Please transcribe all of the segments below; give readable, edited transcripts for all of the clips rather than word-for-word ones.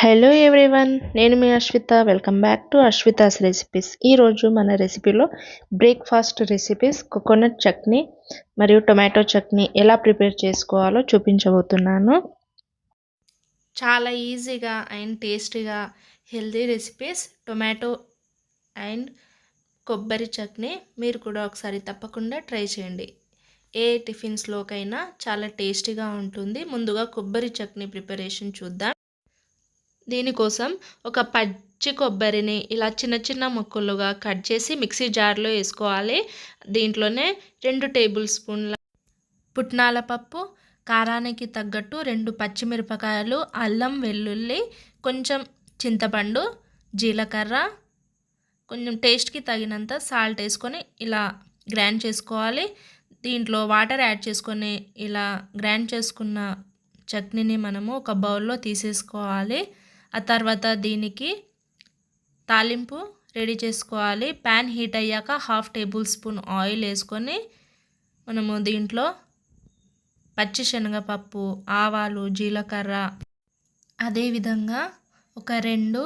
Hello everyone, నేను మీ Ashwitha. Welcome back to Ashwitha's recipes. ఈరోజు మన రెసిపీలో బ్రేక్ఫాస్ట్ రెసిపీస్ కోకోనట్ చట్నీ మరియు టొమాటో చట్నీ ఎలా ప్రిపేర్ చేసుకోవాలో చూపించబోతున్నాను. చాలా ఈజీగా అండ్ టేస్టీగా హెల్తీ రెసిపీస్ టొమాటో అండ్ కొబ్బరి చట్నీ మీరు కూడా ఒకసారి తప్పకుండా ట్రై చేయండి. ఏ టిఫిన్స్లోకైనా చాలా టేస్టీగా ఉంటుంది. ముందుగా కొబ్బరి చట్నీ ప్రిపరేషన్ చూద్దాం. దీనికోసం ఒక పచ్చి కొబ్బరిని ఇలా చిన్న చిన్న ముక్కలుగా కట్ చేసి మిక్సీ జార్లో వేసుకోవాలి. దీంట్లోనే 2 టేబుల్ స్పూన్ల పుట్నాల పప్పు, కారానికి తగ్గట్టు 2 పచ్చిమిరపకాయలు, అల్లం వెల్లుల్లి, కొంచెం చింతపండు, జీలకర్ర, కొంచెం టేస్ట్కి తగినంత సాల్ట్ వేసుకొని ఇలా గ్రైండ్ చేసుకోవాలి. దీంట్లో వాటర్ యాడ్ చేసుకొని ఇలా గ్రైండ్ చేసుకున్న చట్నీని మనము ఒక బౌల్లో తీసేసుకోవాలి. ఆ తర్వాత దీనికి తాలింపు రెడీ చేసుకోవాలి. ప్యాన్ హీట్ అయ్యాక 1/2 టేబుల్ స్పూన్ ఆయిల్ వేసుకొని మనము దీంట్లో పచ్చిశనగపప్పు, ఆవాలు, జీలకర్ర, అదేవిధంగా ఒక 2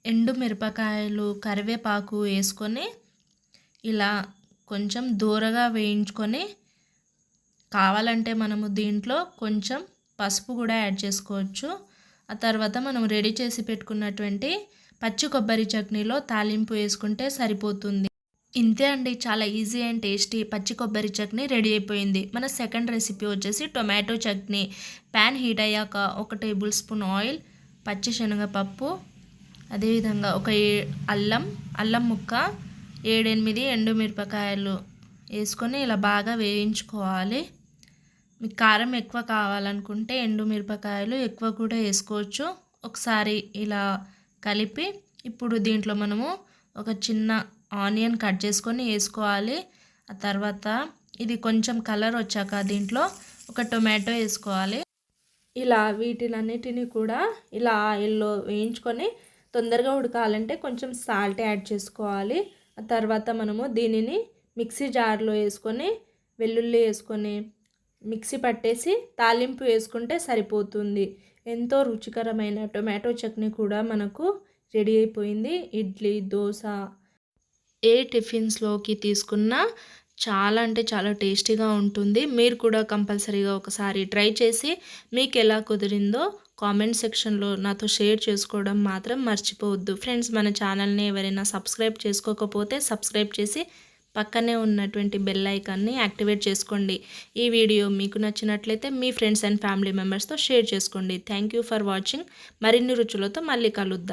ఎండుమిరపకాయలు, కరివేపాకు వేసుకొని ఇలా కొంచెం దూరగా వేయించుకొని కావాలంటే మనము దీంట్లో కొంచెం పసుపు కూడా యాడ్ చేసుకోవచ్చు. ఆ తర్వాత మనం రెడీ చేసి పెట్టుకున్నటువంటి పచ్చి కొబ్బరి చట్నీలో తాలింపు వేసుకుంటే సరిపోతుంది. ఇంతే అండి, చాలా ఈజీ అండ్ టేస్టీ పచ్చి కొబ్బరి చట్నీ రెడీ అయిపోయింది. మన సెకండ్ రెసిపీ వచ్చేసి టొమాటో చట్నీ. ప్యాన్ హీట్ అయ్యాక 1 టేబుల్ స్పూన్ ఆయిల్, పచ్చి శనగపప్పు, అదేవిధంగా ఒక అల్లం ముక్క, 7-8 ఎండుమిరపకాయలు వేసుకొని ఇలా బాగా వేయించుకోవాలి. మీకు కారం ఎక్కువ కావాలనుకుంటే ఎండుమిరపకాయలు ఎక్కువ కూడా వేసుకోవచ్చు. ఒకసారి ఇలా కలిపి ఇప్పుడు దీంట్లో మనము ఒక చిన్న ఆనియన్ కట్ చేసుకొని వేసుకోవాలి. ఆ తర్వాత ఇది కొంచెం కలర్ వచ్చాక దీంట్లో ఒక టొమాటో వేసుకోవాలి. ఇలా వీటిలన్నిటిని కూడా ఇలా ఆయిల్లో వేయించుకొని తొందరగా ఉడకాలంటే కొంచెం సాల్ట్ యాడ్ చేసుకోవాలి. ఆ తర్వాత మనము దీనిని మిక్సీ జార్లో వేసుకొని వెల్లుల్లి వేసుకొని మిక్సీ పట్టేసి తాలింపు వేసుకుంటే సరిపోతుంది. ఎంతో రుచికరమైన టొమాటో చట్నీ కూడా మనకు రెడీ అయిపోయింది. ఇడ్లీ, దోశ, ఏ టిఫిన్స్లోకి తీసుకున్నా చాలా అంటే చాలా టేస్టీగా ఉంటుంది. మీరు కూడా కంపల్సరీగా ఒకసారి ట్రై చేసి మీకు ఎలా కుదిరిందో కామెంట్ సెక్షన్లో నాతో షేర్ చేసుకోవడం మాత్రం మర్చిపోవద్దు. ఫ్రెండ్స్, మన ఛానల్ని ఎవరైనా సబ్స్క్రైబ్ చేసుకోకపోతే సబ్స్క్రైబ్ చేసి పక్కనే ఉన్నటువంటి బెల్ ఐకాన్ని యాక్టివేట్ చేసుకోండి. ఈ వీడియో మీకు నచ్చినట్లయితే మీ ఫ్రెండ్స్ అండ్ ఫ్యామిలీ మెంబర్స్తో షేర్ చేసుకోండి. Thank you for watching. మరిన్ని రుచులతో మళ్ళీ కలుద్దాం.